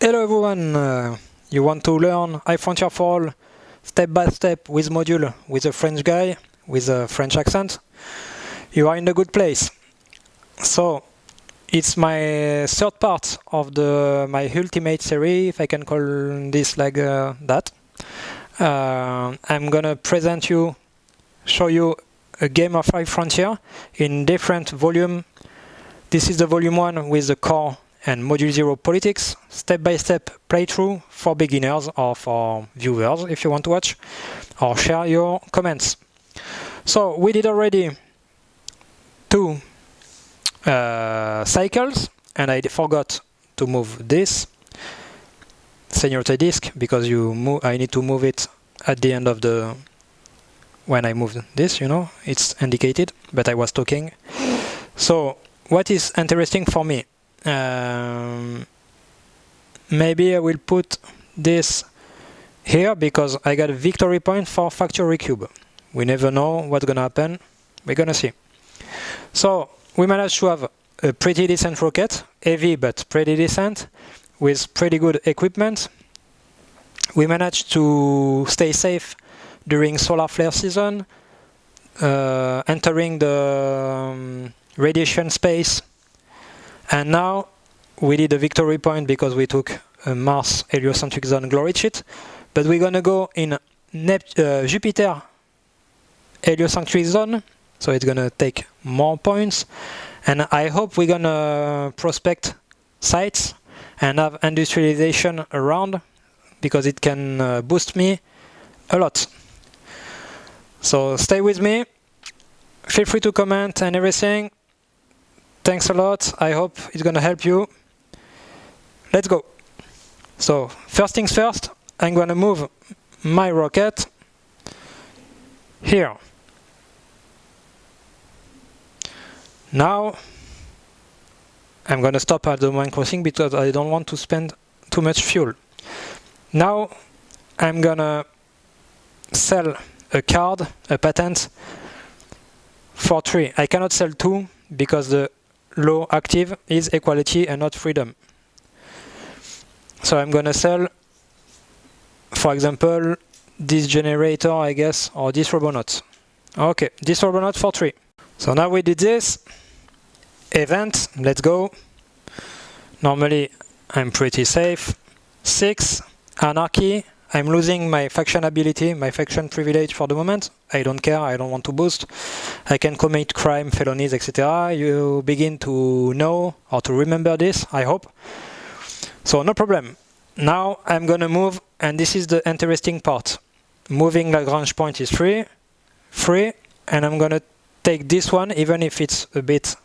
Hello everyone, you want to learn iFrontier for All step by step with module with a French guy with a French accent? You are in a good place. So it's my third part of my ultimate series, if I can call this like that. I'm gonna show you a game of iFrontier in different volume. This is the volume 1 with the core and module 0 politics, step-by-step playthrough for beginners or for viewers if you want to watch, or share your comments. So we did already 2 cycles, and I forgot to move this seniority disk because I need to move it at the end of when I move this, it's indicated, but I was talking. So what is interesting for me? Maybe I will put this here because I got a victory point for factory cube. We never know what's gonna happen. We're gonna see. So we managed to have a pretty decent rocket, heavy but pretty decent, with pretty good equipment. We managed to stay safe during solar flare season, entering the radiation space. And now we did a victory point because we took a Mars heliocentric zone glory cheat, but we're gonna go in Jupiter heliocentric zone, so it's gonna take more points. And I hope we're gonna prospect sites and have industrialization around because it can boost me a lot. So stay with me. Feel free to comment and everything. Thanks a lot. I hope it's gonna help you. Let's go. So first things first, I'm gonna move my rocket here. Now I'm gonna stop at the main crossing because I don't want to spend too much fuel. Now I'm gonna sell a card, a patent for 3. I cannot sell 2 because the law active is equality and not freedom. So I'm gonna sell, for example, this generator, I guess, or this robonaut. Okay, this robonaut for 3. So now we did this. Event, let's go. Normally I'm pretty safe. 6, anarchy. I'm losing my faction ability, my faction privilege for the moment. I don't care, I don't want to boost. I can commit crime, felonies, etc. You begin to know or to remember this, I hope. So no problem. Now I'm gonna move, and this is the interesting part. Moving Lagrange point is free, and I'm gonna take this one, even if it's a bit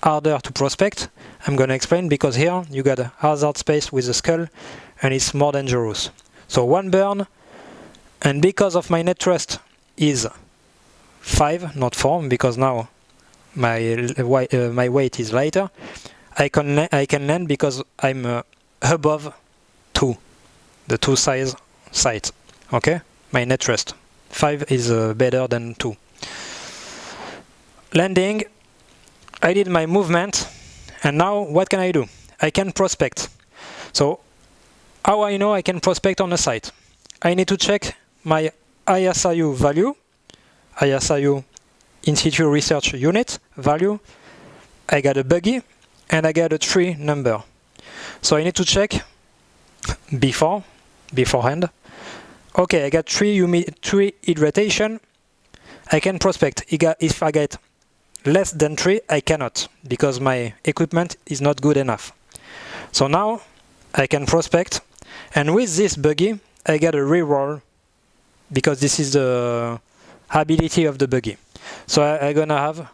harder to prospect. I'm gonna explain because here you got a hazard space with a skull, and it's more dangerous. So 1 burn, and because of my net trust is 5, not 4, because now my weight is lighter, I can land because I'm above 2, the 2 size site. Okay, my net trust 5 is better than 2. Landing, I did my movement, and now what can I do? I can prospect. So how I know I can prospect on a site? I need to check my ISIU value, ISIU in situ research unit value. I got a buggy and I got a tree number. So I need to check beforehand. Okay, I got 3 hydratation. I can prospect. If I get less than 3, I cannot because my equipment is not good enough. So now I can prospect. And with this buggy, I get a reroll because this is the ability of the buggy. So I'm gonna have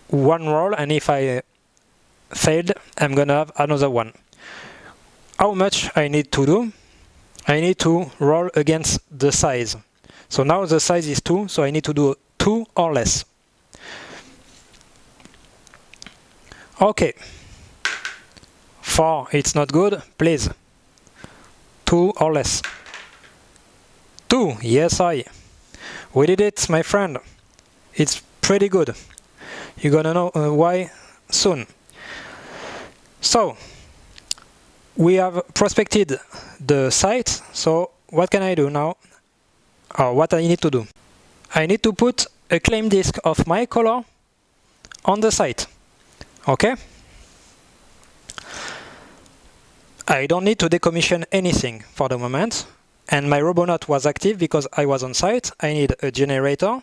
1 roll, and if I failed, I'm gonna have another 1. How much I need to do? I need to roll against the size. So now the size is 2, so I need to do 2 or less. Okay. 4, it's not good, please. 2 or less. 2, yes we did it, my friend. It's pretty good. You're gonna know why soon. So we have prospected the site, so what can I do now? Or what I need to do? I need to put a claim disk of my color on the site. Okay? I don't need to decommission anything for the moment, and my Robonaut was active because I was on site. I need a generator.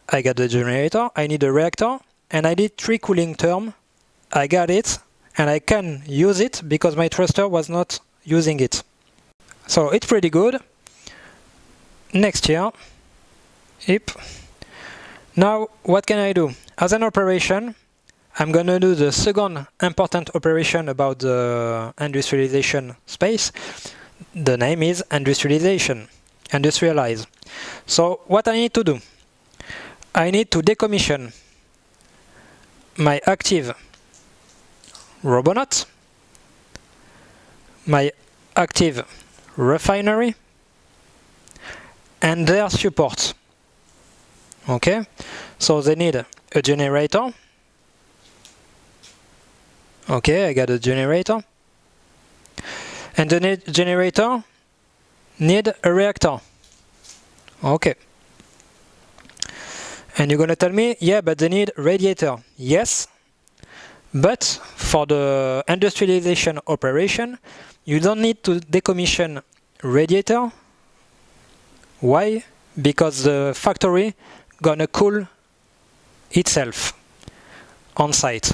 I got the generator. I need a reactor, and I need 3 cooling terms. I got it, and I can use it because my thruster was not using it. So it's pretty good. Next here. Yep. Now, what can I do? As an operation, I'm going to do the second important operation about the industrialization space. The name is industrialization. Industrialize. So what I need to do? I need to decommission my active Robonaut, my active refinery, and their support. Okay, so they need a generator. Okay, I got a generator. And the generator need a reactor. Okay. And you're going to tell me, yeah, but they need radiator. Yes, but for the industrialization operation, you don't need to decommission radiator. Why? Because the factory gonna cool itself on site.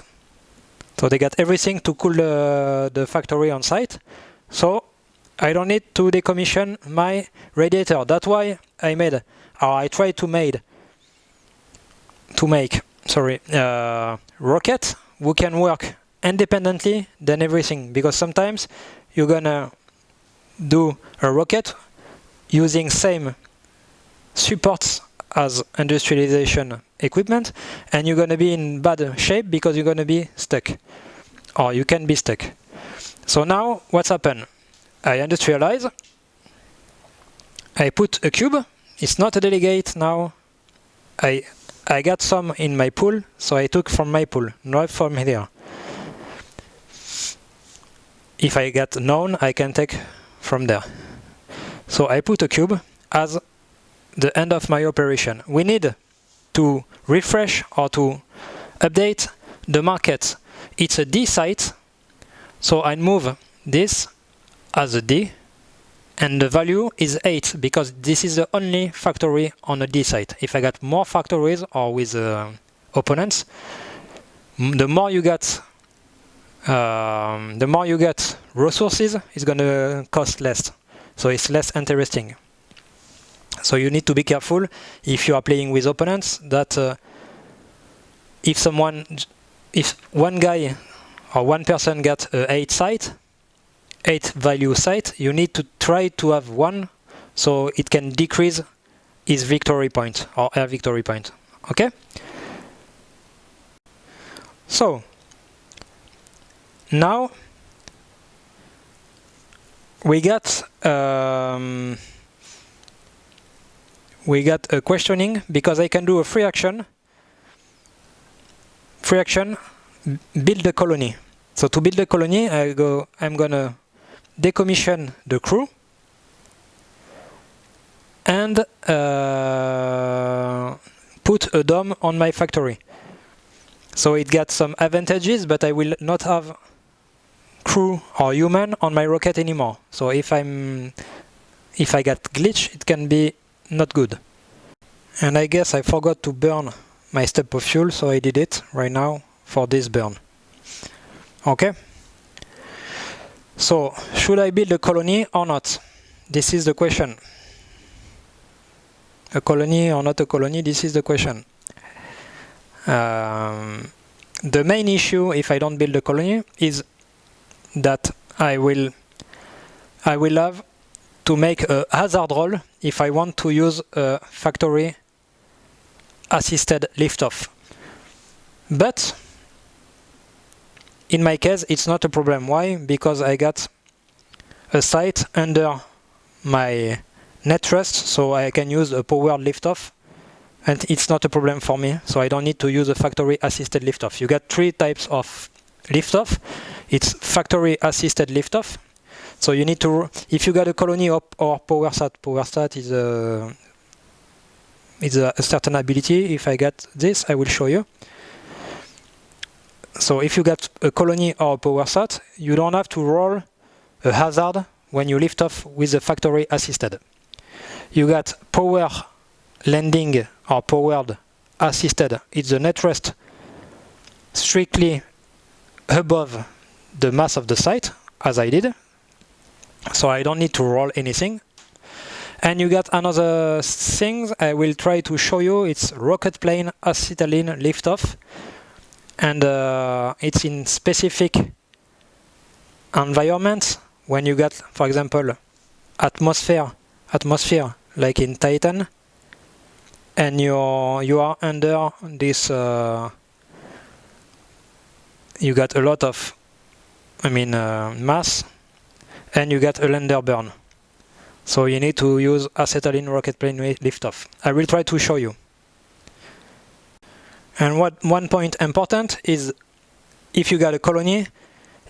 So they got everything to cool the factory on site. So I don't need to decommission my radiator. That's why I tried to make rocket who can work independently than everything, because sometimes you're gonna do a rocket using same supports as industrialization equipment, and you're gonna be in bad shape because you're gonna be stuck, or you can be stuck. So now what's happened? I industrialize, I put a cube, it's not a delegate now, I got some in my pool, so I took from my pool, not from here. If I get known, I can take from there. So I put a cube as the end of my operation. We need to refresh or to update the market. It's a D site, so I move this as a D, and the value is 8 because this is the only factory on a D site. If I got more factories or with opponents, the more you get resources, it's going to cost less. So it's less interesting. So you need to be careful if you are playing with opponents that if one guy or one person gets a 8 value site, you need to try to have one so it can decrease his victory point or her victory point. Okay? So now we got a questioning because I can do a free action, build a colony. So to build a colony, I'm gonna decommission the crew and put a dome on my factory. So it got some advantages, but I will not have crew or human on my rocket anymore. So if I get glitch, it can be not good. And I guess I forgot to burn my step of fuel, so I did it right now for this burn. Okay? So, should I build a colony or not? This is the question. A colony or not a colony, this is the question. The main issue if I don't build a colony is that I will have to make a hazard roll if I want to use a factory assisted liftoff. But in my case, it's not a problem. Why? Because I got a site under my net thrust, so I can use a powered liftoff, and it's not a problem for me. So I don't need to use a factory assisted liftoff. You got 3 types of liftoff. It's factory assisted liftoff. So you need to, if you got a colony or power sat is a certain ability. If I get this, I will show you. So if you got a colony or a power sat, you don't have to roll a hazard when you lift off with the factory assisted. You got power landing or powered assisted. It's the net rest strictly above the mass of the site, as I did. So I don't need to roll anything. And you got another thing I will try to show you. It's rocket plane acetylene liftoff. And it's in specific environments. When you got, for example, atmosphere, like in Titan, and you are under this, you got a lot of, mass, and you got a lander burn. So you need to use acetylene rocket plane liftoff. I will try to show you. And one point important is, if you got a colony,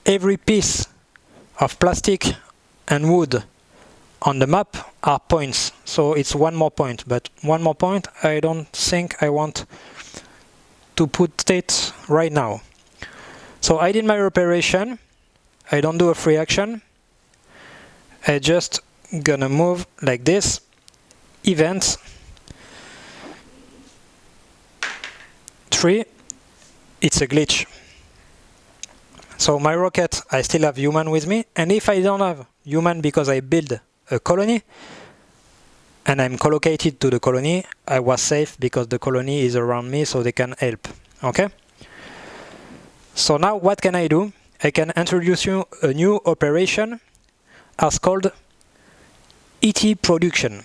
every piece of plastic and wood on the map are points. So it's one more point, but one more point, I don't think I want to put it right now. So I did my operation. I don't do a free action. I just gonna move like this. Events 3. It's a glitch. So my rocket, I still have human with me, and if I don't have human because I build a colony and I'm collocated to the colony, I was safe because the colony is around me, so they can help. Okay? So now what can I do? I can introduce you a new operation as called ET production.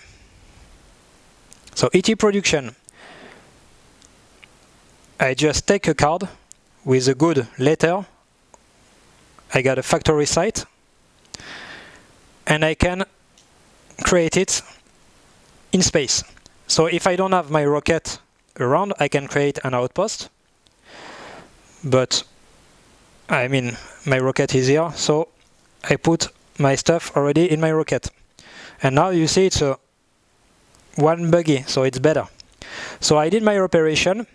So ET production, I just take a card with a good letter. I got a factory site, and I can create it in space. So if I don't have my rocket around, I can create an outpost. But my rocket is here, so I put my stuff already in my rocket. And now you see it's a one buggy, so it's better. So I did my operation.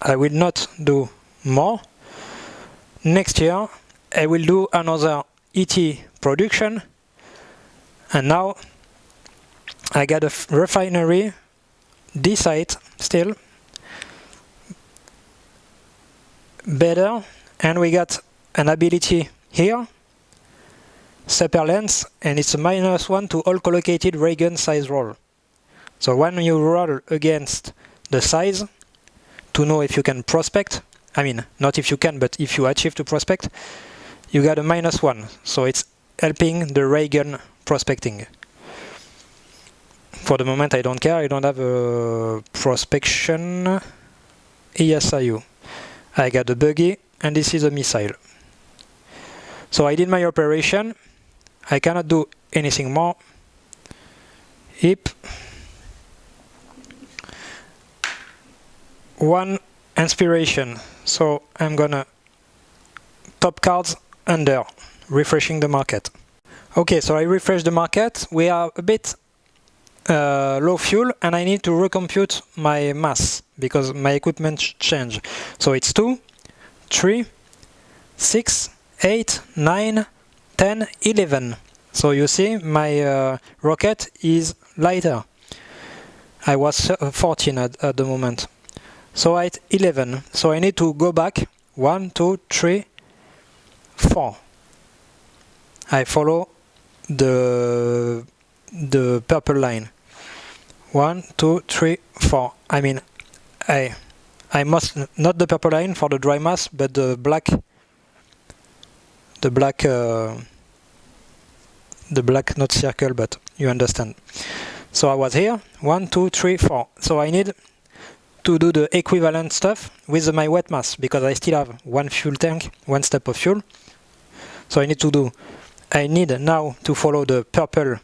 I will not do more. Next year, I will do another ET production. And now I got a refinery, this site still better, and we got an ability here, super lens, and it's a -1 to all collocated ray gun size roll. So when you roll against the size to know if you can prospect, not if you can, but if you achieve to prospect, you got a -1. So it's helping the ray gun prospecting. For the moment, I don't care. I don't have a prospection ESIU. I got a buggy, and this is a missile. So I did my operation. I cannot do anything more. Hip. 1 inspiration. So I'm gonna top cards under, refreshing the market. Okay, so I refresh the market. We are a bit low fuel, and I need to recompute my mass because my equipment changed. So it's 2, 3, 6, 8, 9, 10, 11. So you see my rocket is lighter. I was 14 at the moment. So at 11. So I need to go back 1, 2, 3, 4. I follow the purple line. 1, 2, 3, 4. I must not the purple line for the dry mass, but the black not circle, but you understand. So I was here 1, 2, 3, 4. So I need to do the equivalent stuff with my wet mass because I still have 1 fuel tank, 1 step of fuel. So I need now to follow the purple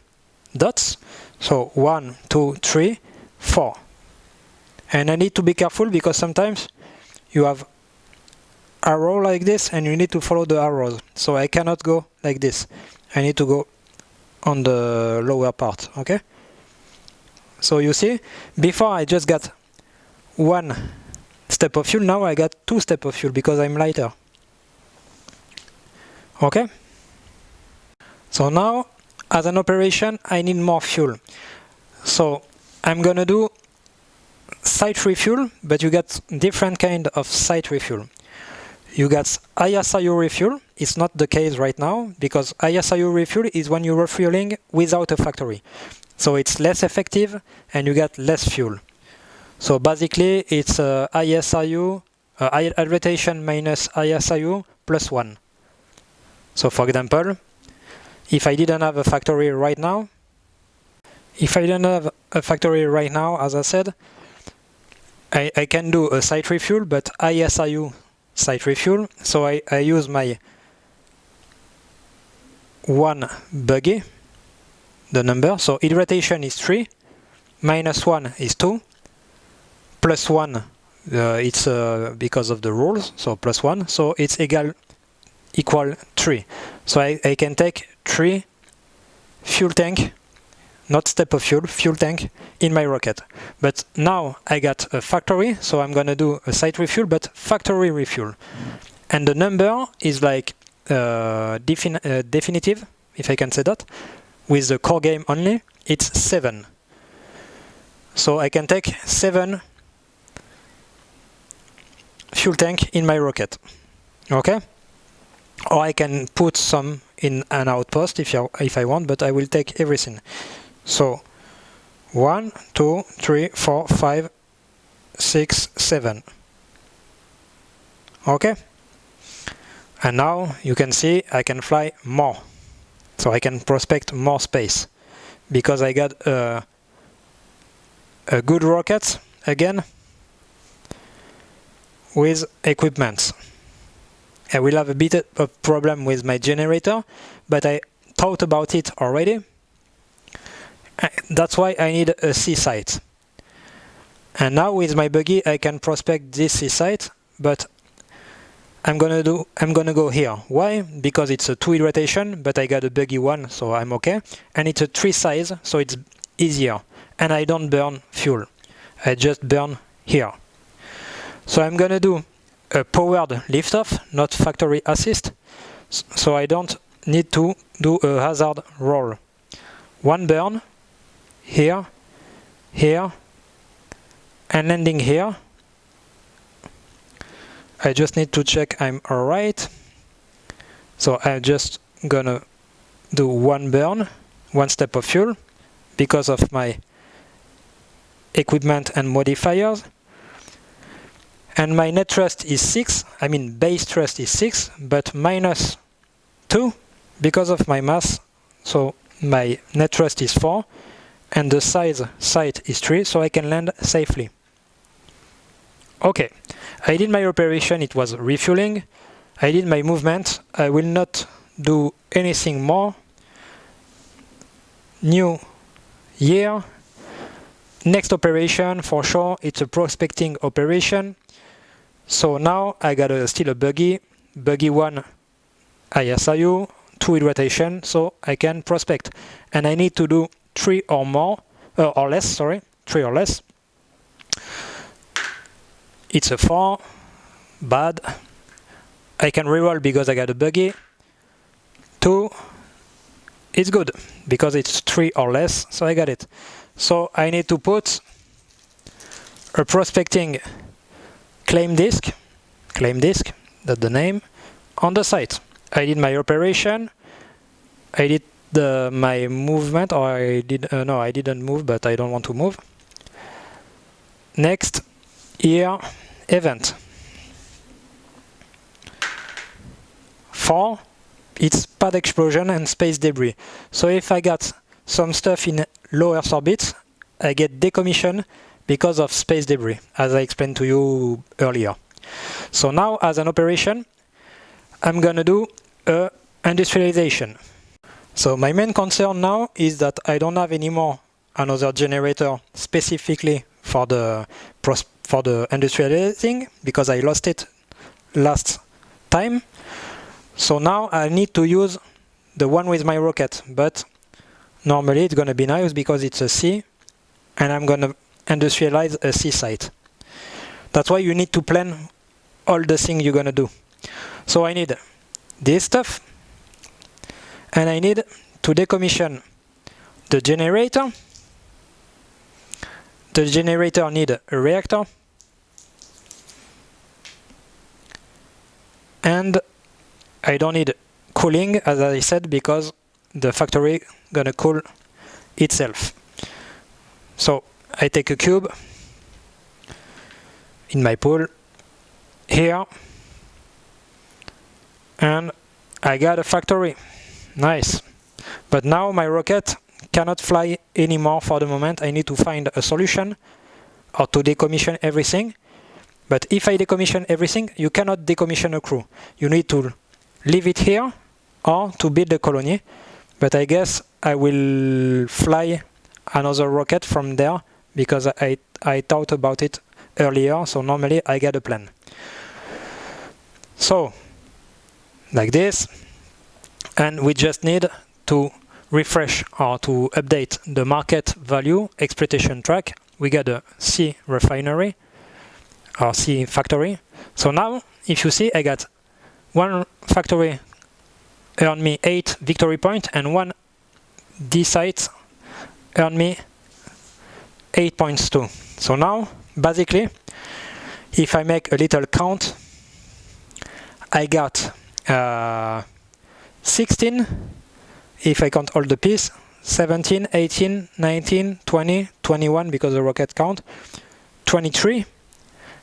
dots. So 1, 2, 3, 4. And I need to be careful because sometimes you have arrow like this, and you need to follow the arrows. So I cannot go like this. I need to go on the lower part, okay? So you see, before I just got 1 step of fuel, now I got 2 steps of fuel because I'm lighter. Okay? So now, as an operation, I need more fuel. So I'm gonna do site refuel, but you get different kind of site refuel. You got ISIO refuel. It's not the case right now, because ISIO refuel is when you're refueling without a factory. So it's less effective and you get less fuel. So basically it's ISIO, hydratation minus ISIO plus 1. So for example, if I didn't have a factory right now, as I said, I can do a site refuel, but ISIO site refuel. So I use my 1 buggy, the number. So hydratation is 3, minus 1 is 2, plus 1, it's because of the rules, so plus 1. So it's equal 3. So I can take 3 fuel tank, not step of fuel tank in my rocket. But now I got a factory, so I'm gonna do a site refuel, but factory refuel. And the number is like definitive, if I can say that, with the core game only, it's 7. So I can take 7 fuel tank in my rocket, okay? Or I can put some in an outpost if I want, but I will take everything. So 1, 2, 3, 4, 5, 6, 7. Okay? And now you can see I can fly more. So I can prospect more space because I got a good rocket again with equipment. I will have a bit of problem with my generator, but I thought about it already. That's why I need a sea site. And now with my buggy I can prospect this sea site, but I'm gonna go here. Why? Because it's a 2 hydratation, but I got a buggy 1, so I'm okay. And it's a 3 size, so it's easier. And I don't burn fuel. I just burn here. So I'm gonna do a powered liftoff, not factory assist. So I don't need to do a hazard roll. 1 burn, here, here, and landing here. I just need to check I'm alright. So I'm just gonna do 1 burn, 1 step of fuel, because of my equipment and modifiers. And my net thrust is 6, I mean base thrust is 6, but minus 2 because of my mass. So my net thrust is 4, and the site is 3, so I can land safely. Okay, I did my operation, it was refueling. I did my movement. I will not do anything more. New year. Next operation, for sure, it's a prospecting operation. So now I got still a buggy 1 ISIO, 2 hydratation, so I can prospect. And I need to do 3 or more, or less, sorry, 3 or less. It's a 4, bad. I can reroll because I got a buggy. 2, it's good, because it's 3 or less, so I got it. So I need to put a prospecting claim disk, that's the name, on the site. I did my operation, I did my movement, or I didn't move, but I don't want to move. Next, here, event. 4, it's pad explosion and space debris. So if I got some stuff in low Earth orbit, I get decommission because of space debris, as I explained to you earlier. So now, as an operation, I'm gonna do a industrialization. So my main concern now is that I don't have anymore another generator specifically for the industrializing, because I lost it last time. So now I need to use the one with my rocket, but normally it's gonna be nice because it's a sea and I'm gonna industrialize a sea site. That's why you need to plan all the things you're gonna do. So I need this stuff, and I need to decommission the generator. The generator needs a reactor, and I don't need cooling, as I said, because the factory gonna cool itself. So I take a cube in my pool here, and I got a factory. Nice. But now my rocket cannot fly anymore for the moment. I need to find a solution or to decommission everything. But if I decommission everything, you cannot decommission a crew. You need to leave it here or to build a colony. But I guess I will fly another rocket from there because I thought about it earlier. So normally I get a plan. So like this, and we just need to refresh or to update the market value exploitation track. We got a C refinery or C factory. So now if you see, I got one factory earn me 8 victory points and one D site earn me 8 points too. So now basically if I make a little count, I got 16, if I count all the pieces, 17, 18, 19, 20, 21 because the rocket count, 23,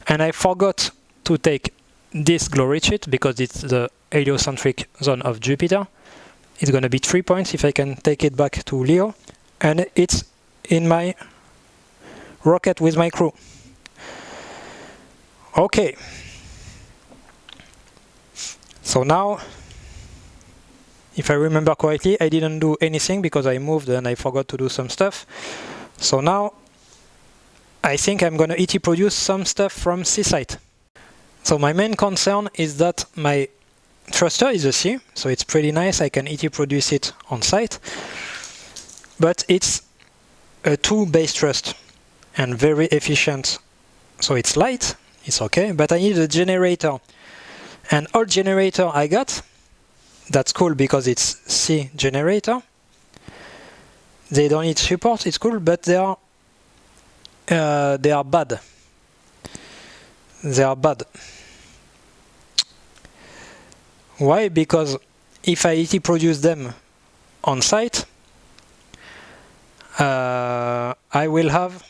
and I forgot to take this glory cheat because it's the heliocentric zone of Jupiter. It's gonna be 3 points if I can take it back to Leo, and it's in my rocket with my crew. Okay. So now, if I remember correctly, I didn't do anything because I moved and I forgot to do some stuff. So now, I think I'm gonna ET produce some stuff from C site. So my main concern is that my thruster is a C, so it's pretty nice. I can ET produce it on site, but it's a 2 base thrust and very efficient. So it's light, it's okay, but I need a generator. And all generator I got, that's cool because it's C generator. They don't need support, it's cool, but they are bad. They are bad. Why? Because if I ET produce them on site, I will have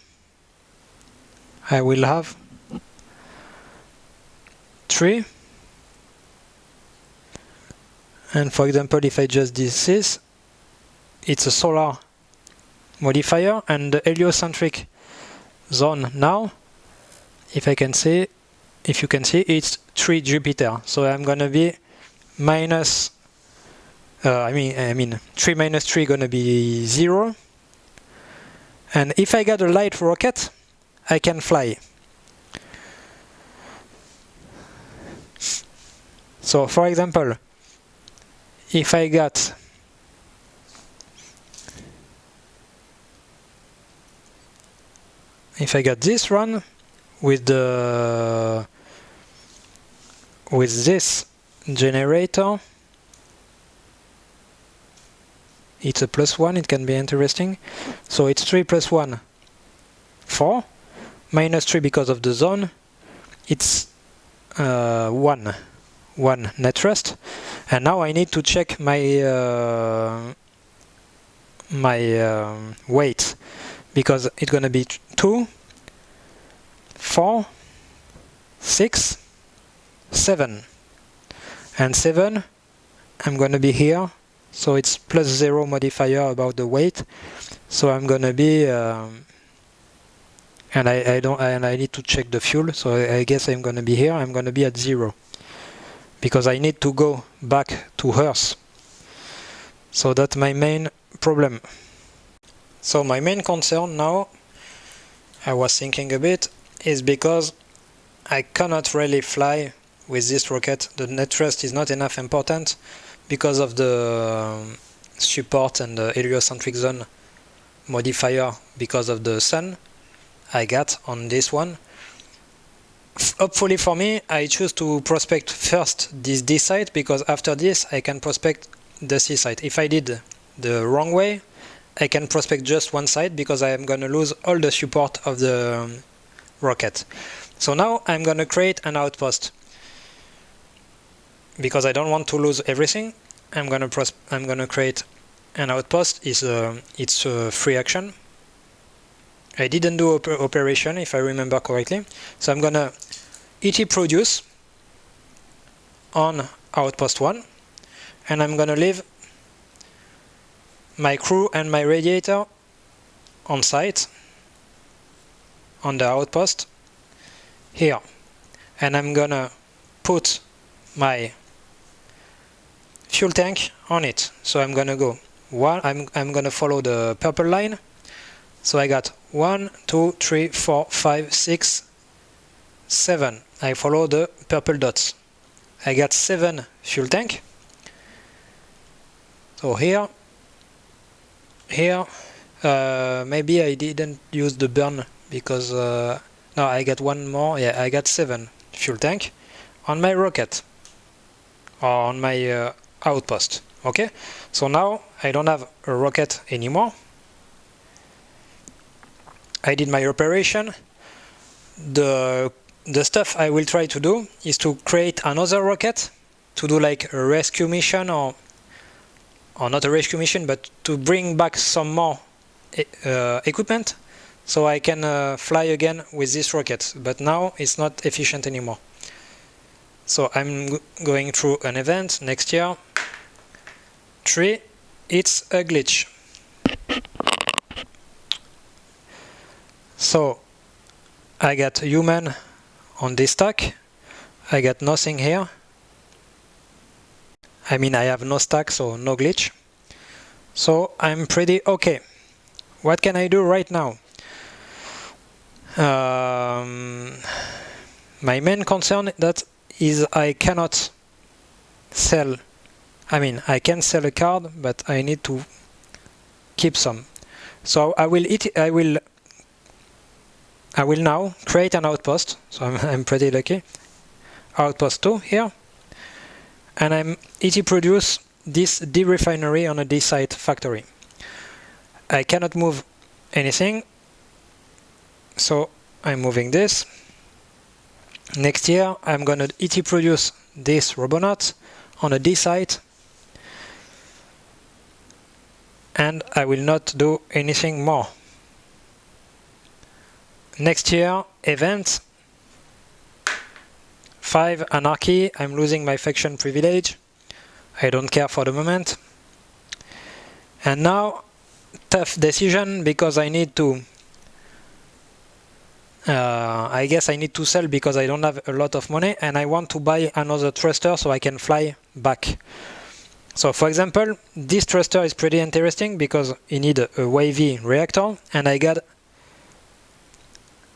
3. And for example, if I just do this, it's a solar modifier, and the heliocentric zone now, if you can see, it's 3 Jupiter. So I'm gonna be minus, 3 minus 3 gonna be 0. And if I got a light rocket, I can fly. So for example, if I got this one with this generator, it's a +1, it can be interesting. So it's 3 + 1, 4, minus 3 because of the zone, it's 1 net thrust. And now I need to check my weight, because it's gonna be 2, 4, 6, 7, and 7 I'm gonna be here, so it's +0 modifier about the weight. So I'm gonna be and I need to check the fuel, so I guess I'm gonna be here. I'm gonna be at 0 because I need to go back to Earth. So that's my main problem. So my main concern now, I was thinking a bit, is because I cannot really fly with this rocket. The net thrust is not enough important because of the support and the heliocentric zone modifier because of the sun I got on this one. Hopefully for me, I choose to prospect first this D site, because after this I can prospect the C site. If I did the wrong way, I can prospect just one side because I am going to lose all the support of the rocket. So now I'm going to create an outpost. Because I don't want to lose everything, I'm going to create an outpost. It's a free action. I didn't do operation if I remember correctly. So I'm going to ET produce on outpost 1, and I'm going to leave my crew and my radiator on site on the outpost here, and I'm going to put my fuel tank on it. So I'm going to go one, I'm going to follow the purple line. So I got 1, 2, 3, 4, 5, 6, 7. I follow the purple dots. I got 7 fuel tank. So here, maybe I didn't use the burn because no, I got one more. Yeah, I got 7 fuel tank on my rocket or on my outpost. Okay, so now I don't have a rocket anymore. I did my operation. The stuff I will try to do is to create another rocket to do like a rescue mission, or not a rescue mission, but to bring back some more equipment so I can fly again with this rocket. But now it's not efficient anymore. So I'm going through an event next year. 3, it's a glitch. So I got human on this stack. I got nothing here. I mean, I have no stack, so no glitch. So I'm pretty okay. What can I do right now? My main concern that is I cannot sell. I mean, I can sell a card, but I need to keep some. So I will now create an outpost. So I'm pretty lucky. Outpost 2 here, and I'm ET produce this D refinery on a D site factory. I cannot move anything, so I'm moving this. Next year I'm gonna ET produce this Robonaut on a D site, and I will not do anything more. Next year, event 5 Anarchy. I'm losing my faction privilege. I don't care for the moment. And now, tough decision, because I need to I guess I need to sell because I don't have a lot of money, and I want to buy another thruster so I can fly back. So for example, this thruster is pretty interesting because you need a wavy reactor, and I got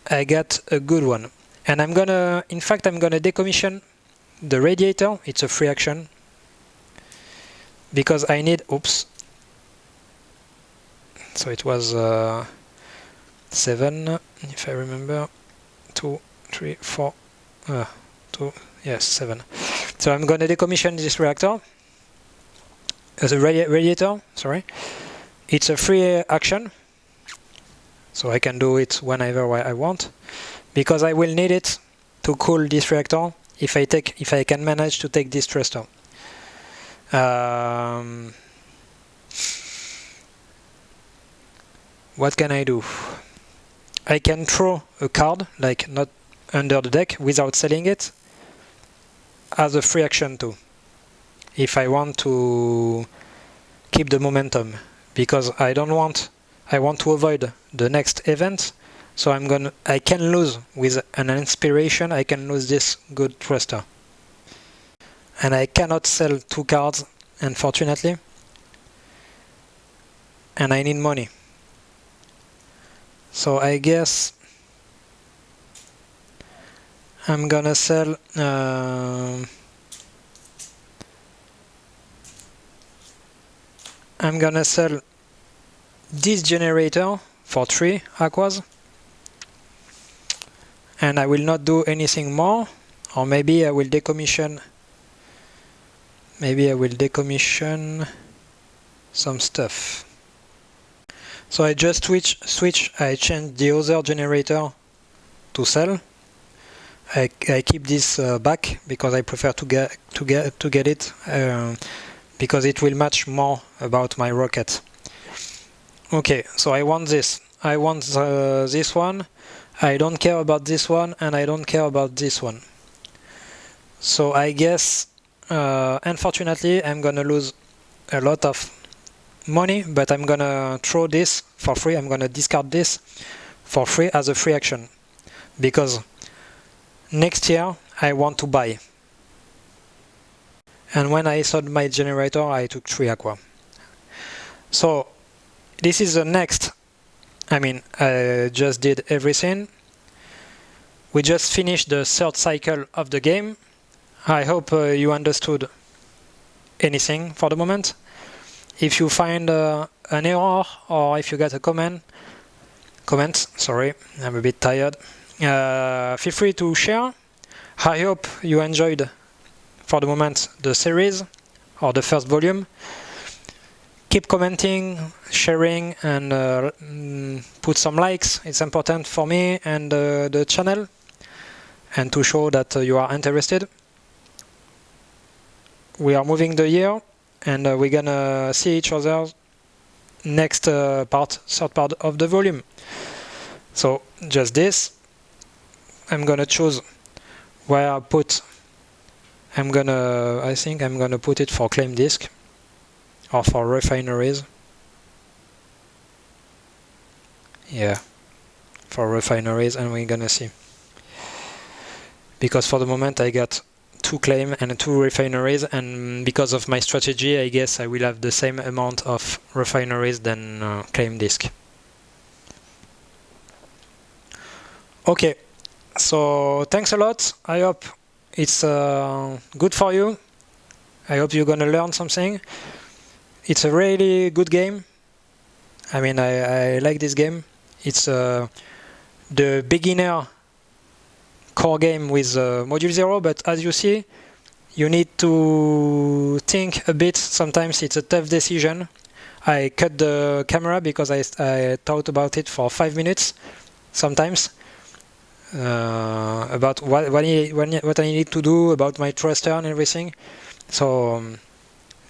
a good one. And I'm gonna decommission the radiator. It's a free action because I need, oops, so it was 7, if I remember, 2, 3, 4, 2, yes, 7. So I'm gonna decommission this reactor, the radiator, sorry. It's a free action, so I can do it whenever I want, because I will need it to cool this reactor if I can manage to take this thruster. What can I do? I can throw a card, like not under the deck, without selling it, as a free action too, if I want to keep the momentum, because I want to avoid the next event. So I can lose with an inspiration, I can lose this good thruster. And I cannot sell 2 cards, unfortunately. And I need money. So I guess I'm gonna sell this generator for 3 aquas, and I will not do anything more, or maybe I will decommission some stuff. So I just I changed the other generator to sell. I keep this back because I prefer to get it because it will match more about my rocket. Okay, so I want this. I want this one. I don't care about this one, and I don't care about this one. So I guess, unfortunately, I'm gonna lose a lot of money, but I'm gonna throw this for free. I'm gonna discard this for free as a free action, because next year I want to buy. And when I sold my generator, I took 3 aqua. So this is the next. I mean, I just did everything. We just finished the 3rd cycle of the game. I hope you understood anything for the moment. If you find an error, or if you got a comment, sorry, I'm a bit tired, feel free to share. I hope you enjoyed, for the moment, the series, or the 1st volume. Keep commenting, sharing, and put some likes. It's important for me and the channel, and to show that you are interested. We are moving the year, and we're gonna see each other next 3rd part of the volume. So just this. I'm gonna choose where I put. I think I'm gonna put it for claim disk, or for refineries. Yeah, for refineries, and we're gonna see. Because for the moment I got 2 claim and 2 refineries, and because of my strategy, I guess I will have the same amount of refineries than claim disk. Okay, so thanks a lot. I hope it's good for you. I hope you're gonna learn something. It's a really good game. I mean, I like this game. It's the beginner core game with module 0, but as you see, you need to think a bit. Sometimes it's a tough decision. I cut the camera because I thought about it for 5 minutes sometimes, about what I need to do about my thruster and everything. So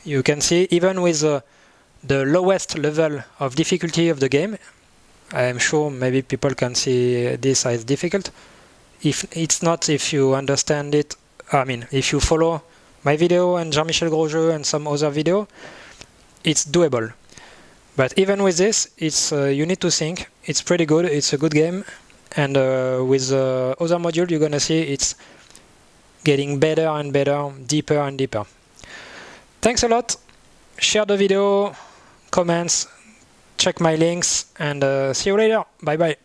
you can see, even with the lowest level of difficulty of the game, I am sure maybe people can see this as difficult. If it's not, if you understand it, I mean, if you follow my video and Jean-Michel Grosjeu and some other video, it's doable. But even with this, it's you need to think. It's pretty good. It's a good game, and with other module, you're gonna see it's getting better and better, deeper and deeper. Thanks a lot. Share the video, comments, check my links, and see you later. Bye bye.